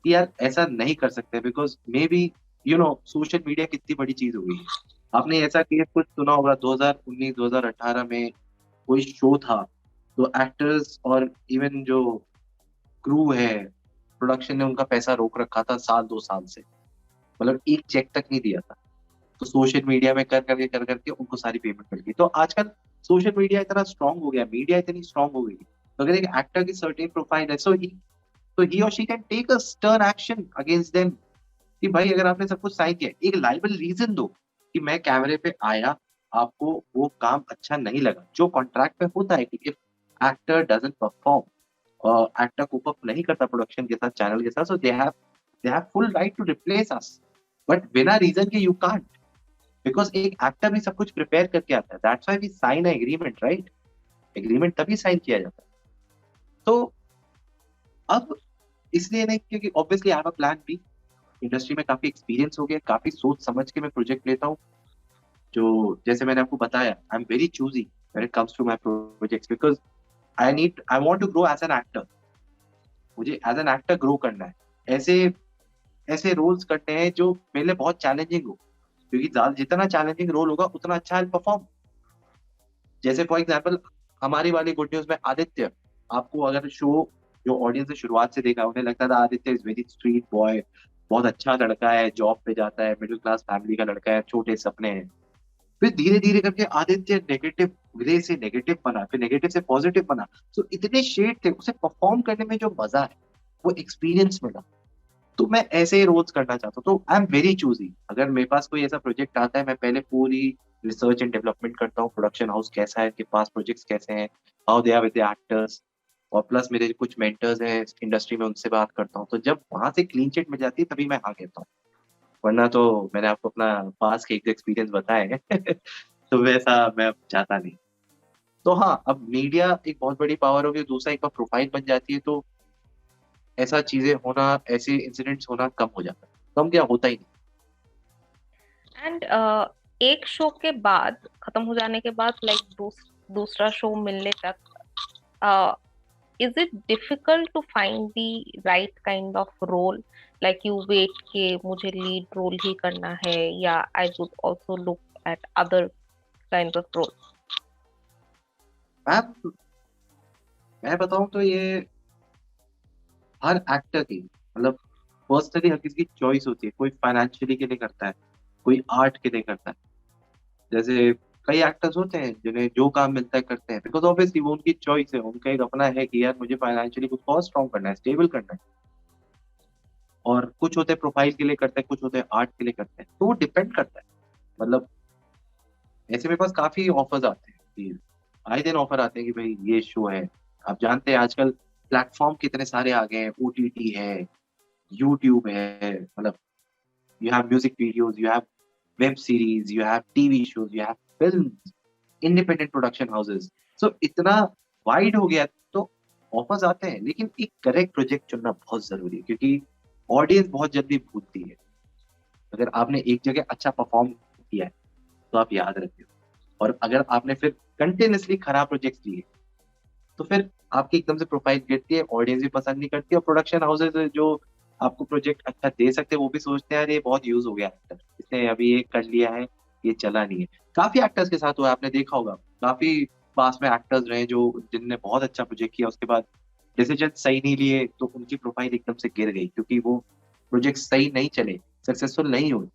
कि यार ऐसा नहीं कर सकते, because may be social media कितनी बड़ी चीज हो गई है। आपने ऐसा केस कुछ सुना होगा, 2019 2018 में कोई शो था, तो एक्टर्स और इवन जो क्रू है, प्रोडक्शन ने उनका पैसा रोक रखा था साल 2 साल से, मतलब एक चेक तक नहीं दिया था। तो सोशल मीडिया में कर करके उनको सारी पेमेंट मिल गई। तो आजकल सोशल मीडिया इतना स्ट्रांग हो गया, मीडिया इतनी स्ट्रांग हो गई, तो अगर एक एक्टर की सर्टेन प्रोफाइल है, तो ही और she can take a stern action against them कि भाई अगर आपने सब कुछ साइन किया, एक लाइबल रीजन दो कि मैं कैमरे पे आया, आपको वो काम अच्छा नहीं लगा। जो कॉन्ट्रैक्ट में होता है कि if actor doesn't perform, actor cope up नहीं करता प्रोडक्शन के साथ, चैनल के साथ, so they have full right to replace us, but बिना रीजन के यू कांट, बिकॉज एक एक्टर भी सब कुछ प्रिपेयर करके आता है। That's why we sign a agreement, right? Agreement तभी साइन किया जाता है। तो अब इसलिए नहीं, क्योंकि obviously I have a plan B. Industry में काफी एक्सपीरियंस हो गया, काफी सोच समझ के मैं प्रोजेक्ट लेता हूँ। जो जैसे मैंने आपको बताया, I am very choosy when it comes to my projects, because I want to grow as an actor. मुझे एज एन एक्टर ग्रो करना है। ऐसे ऐसे रोल्स करते हैं जो मेरे लिए बहुत चैलेंजिंग हो, क्योंकि जितना चैलेंजिंग रोल होगा उतना अच्छा आई परफॉर्म। जैसे फॉर एग्जाम्पल, हमारी वाली गुड न्यूज में आदित्य, आपको अगर शो, जो ऑडियंस ने शुरुआत से देखा, उन्हें लगता था Aditya is very street boy, बहुत अच्छा लड़का है, जॉब पे जाता है, मिडिल क्लास फैमिली का लड़का है, छोटे सपने हैं। फिर धीरे धीरे करके आदित्य नेगेटिव ग्रे से नेगेटिव बना, फिर नेगेटिव से पॉजिटिव बना। तो इतने शेड थे, उसे परफॉर्म करने में जो मजा है, वो एक्सपीरियंस मिला। तो मैं ऐसे ही रोल्स करना चाहता हूँ। तो आई एम वेरी चूजी। अगर मेरे पास कोई ऐसा प्रोजेक्ट आता है, मैं पहले पूरी रिसर्च एंड डेवलपमेंट करता हूँ, प्रोडक्शन हाउस कैसा है, के पास प्रोजेक्ट्स कैसे हैं, how they are with the actors, और प्लस मेरे कुछ मेंटर्स हैं इंडस्ट्री में, उनसे बात करता हूँ। तो जब वहां से क्लीन चिट मिल जाती है तभी मैं हाँ कहता हूँ, वरना तो मैंने आपको अपना पास के एक एक्सपीरियंस बताए हैं तो वैसा मैं अब चाहता नहीं। तो हाँ, अब मीडिया एक बहुत बड़ी पावर होगी, दूसरा एक बार प्रोफाइल बन जाती है तो ऐसा चीजें होना, ऐसे इंसिडेंट्स होना कम हो जाता है, कम क्या होता ही नहीं। एंड एक शो के बाद, खत्म हो जाने के बाद, लाइक दूसरा शो मिलने तक, is it difficult to find the right kind of role? Like you wait कि मुझे lead role ही करना है, या I would also look at other kinds of roles? मैं मैं बताऊं तो ये हर एक्टर की, मतलब पर्सनली हर किसी की चॉइस होती है। कोई फाइनेंशियली के लिए करता है, कोई आर्ट के लिए करता है। जैसे कई एक्टर्स होते हैं जिन्हें जो काम मिलता है करते हैं, बिकॉज ऑब्वियसली वो उनकी चॉइस है, उनका एक अपना है कि यार मुझे फाइनेंशियली कुछ और स्ट्रॉन्ग करना है, स्टेबल करना है। और कुछ होते हैं प्रोफाइल के लिए करते हैं, कुछ होते हैं आर्ट के लिए करते हैं, तो वो डिपेंड करता है। मतलब ऐसे मेरे पास काफी ऑफर्स आते हैं कि आए दिन ऑफर आते हैं कि भाई ये शो है। आप जानते हैं आजकल प्लेटफॉर्म कितने सारे आ गए हैं, ओटीटी है, यूट्यूब है, मतलब you have music videos, you have web series, you have TV shows, you have films, independent production houses. So इतना वाइड हो गया, तो ऑफर्स आते हैं, लेकिन एक करेक्ट प्रोजेक्ट चुनना बहुत जरूरी है, क्योंकि ऑडियंस बहुत जल्दी भूलती है। अगर आपने एक जगह अच्छा परफॉर्म किया है तो आप याद रखते हो, और अगर आपने फिर कंटिन्यूसली खराब प्रोजेक्ट्स लिए तो फिर आपकी एकदम से प्रोफाइल गिरती है, ऑडियंस भी पसंद नहीं करती, और प्रोडक्शन हाउसेज जो आपको प्रोजेक्ट अच्छा दे सकते हैं वो भी सोचते हैं यार ये बहुत यूज हो गया एक्टर, इसने अभी ये कर लिया है, ये चला नहीं है। काफी एक्टर्स के साथ हुआ है, आपने देखा होगा, काफी पास में एक्टर्स रहे जो जिनने बहुत अच्छा प्रोजेक्ट किया, उसके बाद डिसीजन सही नहीं लिए तो उनकी प्रोफाइल एकदम से गिर गई, क्योंकि वो प्रोजेक्ट सही नहीं चले, सक्सेसफुल नहीं हुए।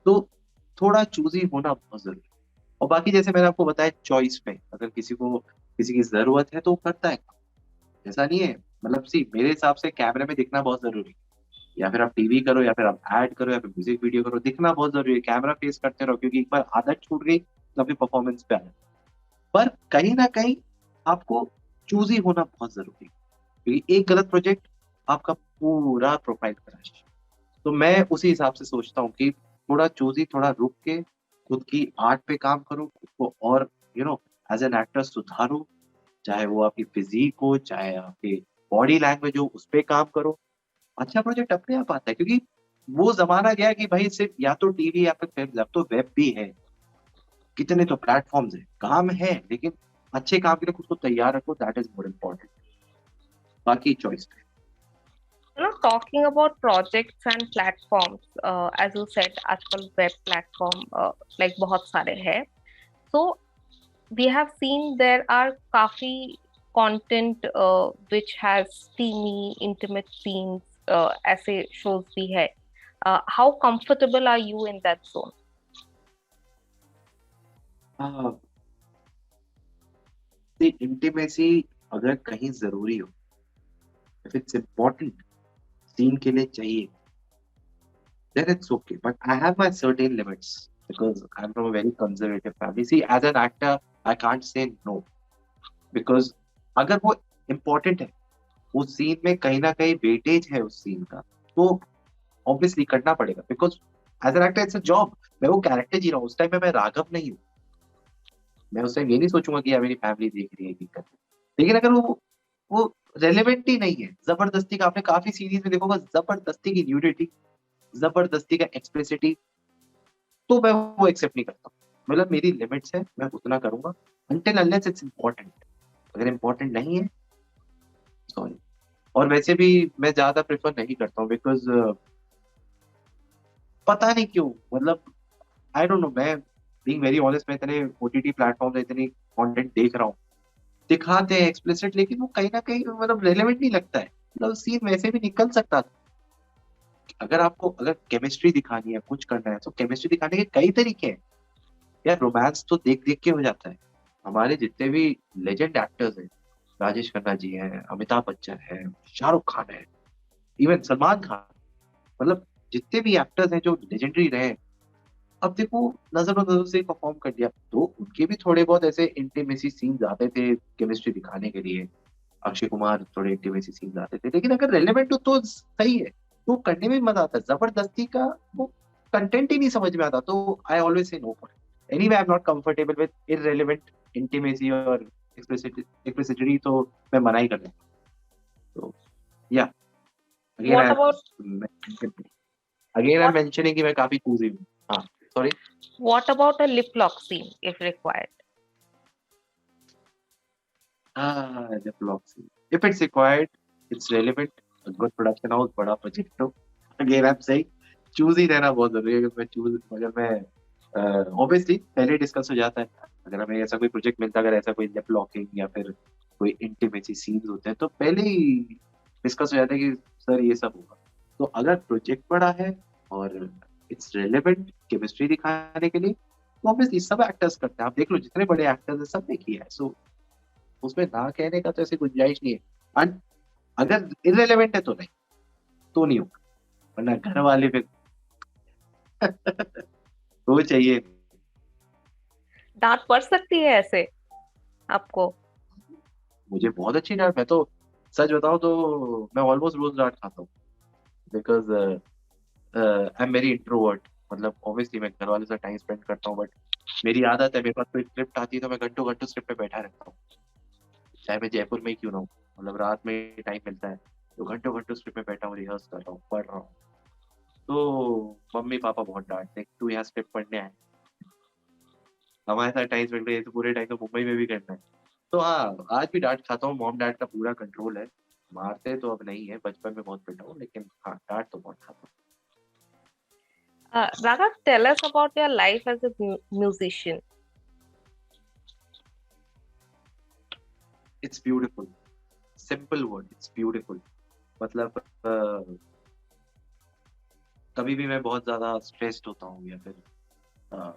तो थोड़ा चूजी होना बहुत जरूरी है। और बाकी जैसे मैंने आपको बताया, चॉइस पे अगर किसी की जरूरत है तो वो करता है। ऐसा नहीं है, मतलब सी मेरे हिसाब से कैमरे में दिखना बहुत जरूरी है, या फिर आप टीवी करो, या फिर आप ऐड करो, या फिर म्यूजिक वीडियो करो, दिखना बहुत जरूरी है। कैमरा फेस करते रहो, क्योंकि एक बार आदत छूट गई तो अपनी परफॉर्मेंस पे आना। पर कहीं ना कहीं आपको चूजी होना बहुत जरूरी है, क्योंकि एक गलत प्रोजेक्ट आपका पूरा प्रोफाइल क्रैश। तो मैं उसी हिसाब से सोचता हूँ कि थोड़ा चूजी, थोड़ा रुक के खुद की आर्ट पे काम करो, खुद को और एज एन एक्टर सुधारो, चाहे वो आपकी फिजिक हो, चाहे आपकी बॉडी लैंग्वेज हो, उस पे काम करो। अच्छा प्रोजेक्ट अपने आप आता है, क्योंकि वो जमाना गया कि भाई सिर्फ या तो टीवी या फिर फिल्म, अब तो वेब भी है, कितने तो प्लेटफॉर्म्स है, काम है, लेकिन अच्छे काम के लिए खुद को तैयार रखो, दैट इज मोर इम्पोर्टेंट, बाकी चॉइस पे। Talking about projects and platforms, as you said, आजकल web platform like बहुत सारे हैं. So we have seen there are काफी content which has steamy, intimate scenes, ऐसे shows भी है. How comfortable are you in that zone? Intimacy अगर कहीं जरूरी हो, इफ इट्स इम्पोर्टेंट, सीन के लिए चाहिए, then it's okay. But I have my certain limits because I'm from a very conservative family. See, as an actor, I can't say no because अगर वो important है, उस सीन में कहीं ना कहीं वेटेज है उस सीन का, तो ऑब्वियसली करना पड़ेगा, because as an actor it's a job. मैं वो कैरेक्टर जी रहा हूँ, उस टाइम में मैं राघव नहीं हूँ। मैं उस टाइम ये नहीं सोचूंगा कि यार मेरी फैमिली देख रही है कि कर रही है। लेकिन अगर वो रेलेवेंट ही नहीं है, जबरदस्ती का, आपने काफी सीरीज में देखोगा, जबरदस्ती की न्यूडिटी, जबरदस्ती का एक्सप्रेसिटी, तो मैं वो एक्सेप्ट नहीं करता। मतलब मेरी लिमिट्स है, मैं उतना करूंगा until unless it's important। अगर important नहीं है, सॉरी। और वैसे भी मैं ज्यादा प्रेफर नहीं करता हूँ, बिकॉज पता नहीं क्यों, मतलब आई डोंट नो, मैं बीइंग वेरी ऑनेस्ट, मैं इतने ओटीटी प्लेटफॉर्म इतनी कंटेंट देख रहा हूँ, दिखाते हैं एक्सप्लिसिट, लेकिन वो कहीं ना कहीं मतलब रेलेवेंट नहीं लगता है। मतलब सीन वैसे भी निकल सकता था। अगर आपको अगर केमिस्ट्री दिखानी है, कुछ करना है, तो केमिस्ट्री दिखाने के कई तरीके हैं यार। रोमांस तो देख देख के हो जाता है। हमारे जितने भी लेजेंड एक्टर्स हैं, राजेश खन्ना जी हैं, अमिताभ बच्चन है, शाहरुख खान है, इवन सलमान खान, मतलब जितने भी एक्टर्स हैं जो लेजेंडरी रहे, अब देखो नजर नजर से परफॉर्म कर दिया, तो उनके भी थोड़े बहुत ऐसे इंटीमेसी सीन्स आते थे केमिस्ट्री दिखाने के लिए। अक्षय कुमार थोड़े इंटीमेसी सीन्स आते थे, लेकिन अगर रेलेवेंट हो तो सही है, तो करने में मजा आता है। जबरदस्ती का वो कंटेंट ही नहीं समझ में आता, तो I always say no for it. Anyway I am not comfortable with irrelevant intimacy और एक्सप्लिसिटी, तो मैं मना ही कर दूं। तो या again What I about again I what mentioning कि मैं काफी चूजी हूँ। हाँ, sorry. what about a lip lock scene if required? Lip lock scene. If it's required, it's relevant, a good production house, बड़ा प्रोजेक्ट हो, again I am saying choose ही रहना बहुत जरूरी है। अगर मैं ऑब्वियसली पहले डिस्कस हो जाता है, अगर हमें ऐसा कोई प्रोजेक्ट मिलता है, अगर ऐसा कोई लिप लॉकिंग या फिर कोई इंटीमेसी सीन्स होते हैं, तो पहले ही डिस्कस हो जाता है कि सर ये सब होगा। तो अगर प्रोजेक्ट बड़ा है और इट्स रेलेवेंट केमिस्ट्री दिखाने के लिए, तो ऑब्वियसली सब एक्टर्स करते हैं। आप देख लो जितने बड़े एक्टर्स हैं, सब ने किया है। सो उसमें ना कहने का तो ऐसी गुंजाइश नहीं है। And अगर इररेलेवेंट है तो नहीं, तो नहीं होगा, वरना घर वाले फिर वो चाहिए। डांट पड़ सकती है ऐसे आपको? मुझे बहुत अच्छी डांट, मैं तो सच बताऊं तो मैं ऑलमोस्ट रोज डांट खाता हूँ, because I am very introvert. मतलब ऑब्वियसली मैं घर वालों से टाइम स्पेंड करता हूँ, बट मेरी आदत है, मेरे पास कोई स्क्रिप्ट आती है तो मैं घंटों घंटों स्क्रिप्ट पे बैठा रहता हूँ, चाहे मैं जयपुर में ही क्यों ना हूँ। मतलब रात में टाइम मिलता है तो घंटों घंटों स्क्रिप्ट में बैठा हूँ, रिहर्स कर रहा हूँ, पढ़ रहा हूँ। तो मम्मी पापा बहुत डांटते हैं, तू यहाँ स्क्रिप्ट पढ़ने आए, हमारे साथ टाइम स्पेंड करिए, तो पूरे टाइम तो मुंबई में भी करना है। तो हाँ, आज भी डांट खाता हूँ, मॉम डैड का पूरा कंट्रोल है। मारते तो अब नहीं है, बचपन में बहुत पिटा हूँ, लेकिन हाँ डांट तो बहुत खाता हूँ। Raghav, tell us about your life as a musician. It's beautiful, simple word, it's beautiful. मतलब कभी भी मैं बहुत ज्यादा स्ट्रेस्ड होता हूँ या फिर अ,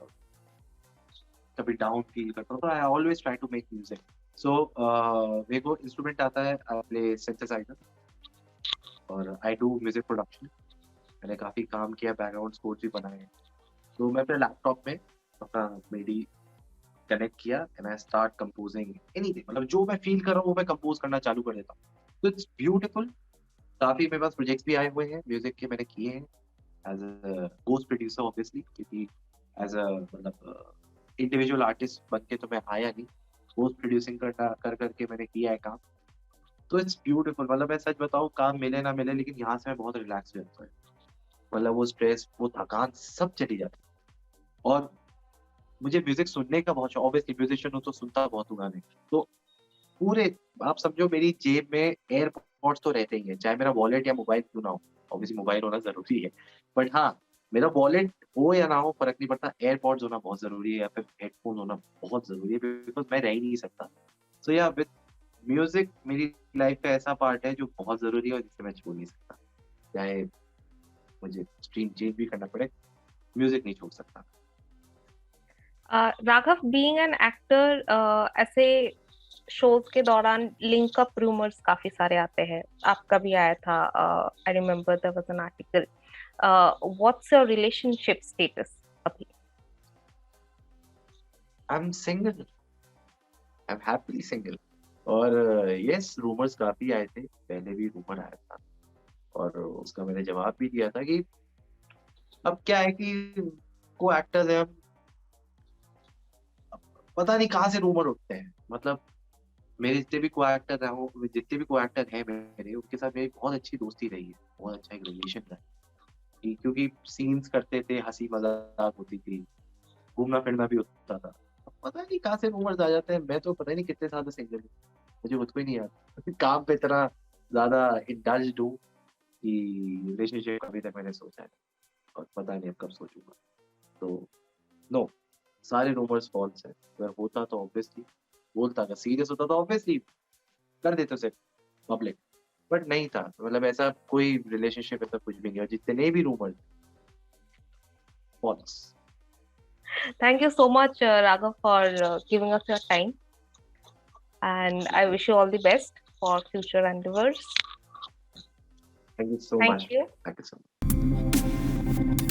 कभी डाउन फील करता हूँ, तो I always try to make music. So मेरे को इंस्ट्रूमेंट आता है, आई प्ले सिंथेसाइजर और आई डू म्यूजिक प्रोडक्शन। मैंने काफी काम किया, बैकग्राउंड स्कोर भी बनाए हैं। तो मैं अपने लैपटॉप में अपना मेडी कनेक्ट किया and I start composing anything. मतलब जो मैं फील कर रहा हूँ वो मैं कंपोज करना चालू कर देता हूँ। तो इट्स ब्यूटीफुल। काफी मेरे पास प्रोजेक्ट्स भी आए हुए हैं म्यूजिक के, मैंने किए हैं as a ghost producer obviously, क्योंकि एज अ मतलब इंडिविजुअल आर्टिस्ट बन के तो मैं आया नहीं, पोस्ट प्रोड्यूसिंग कर करके मैंने किया है काम। तो इट्स ब्यूटीफुल, मतलब मैं सच बताऊं, काम मिले ना मिले लेकिन यहाँ से मैं बहुत रिलैक्स हो जाता हूँ। मतलब वो स्ट्रेस, वो थकान सब चली जाती है। और मुझे म्यूजिक सुनने का बहुत शौक, ऑब्वियसली म्यूजिशियन हूँ तो सुनता बहुत हूँ गाने। तो पूरे, आप समझो मेरी जेब में एयरपॉड्स तो रहते ही हैं, चाहे मेरा वॉलेट या मोबाइल क्यों ना हो। ऑब्वियसली मोबाइल होना जरूरी है, बट हाँ, मेरा वॉलेट हो या ना हो फर्क नहीं पड़ता, एयरपॉड्स होना बहुत जरूरी है या फिर हेडफोन होना बहुत जरूरी है, बिकॉज मैं रह ही नहीं सकता। सो या विद म्यूजिक मेरी लाइफ का ऐसा पार्ट है जो बहुत जरूरी है और जिसे मैं छोड़ नहीं सकता, चाहे मुझे स्ट्रीम चेंज भी करना पड़े, म्यूजिक नहीं छोड़ सकता। राघव, बीइंग एन एक्टर, ऐसे शोज के दौरान लिंक अप रूमर्स काफी सारे आते हैं, आपका भी आया था। I remember there was an article. What's your relationship status अभी? I am single, I am happily single. और यस, रूमर्स काफी आए थे, पहले भी रूमर आया था और उसका मैंने जवाब भी दिया था कि अब क्या है कि को एक्टर्स हैं, पता नहीं कहाँ से रूमर उठते हैं। मतलब मेरे जितने भी को एक्टर रहे हो, जितने भी को एक्टर हैं मेरे, उनके साथ मेरी बहुत अच्छी दोस्ती रही है, बहुत अच्छा एक रिलेशन रहा है। क्योंकि सीन्स करते थे, हंसी मजाक होती थी, घूमना फिरना भी होता था। अब पता नहीं कहाँ से रूमर्स आ जाते हैं, मैं तो पता नहीं कितने साल से सिंगल हूँ, मुझे खुद को ही नहीं आता। काम पे इतना ज्यादा इंडल्ज्ड हूँ कि रिलेशनशिप अभी तक मैंने सोचा है और पता नहीं अब कब सोचूंगा। तो नो, सारे रूमर्स फॉल्स है। अगर होता तो ऑब्वियसली बोलता, अगर सीरियस होता तो ऑब्वियसली कर देते उसे पब्लिक, बट नहीं था। मतलब ऐसा कोई रिलेशनशिप, ऐसा कुछ भी नहीं, और जितने भी rumours false. Thank you so much, Raghav, for giving us your time, and I wish you all the best for future endeavors. Thank you so Thank much, you. Thank you so much.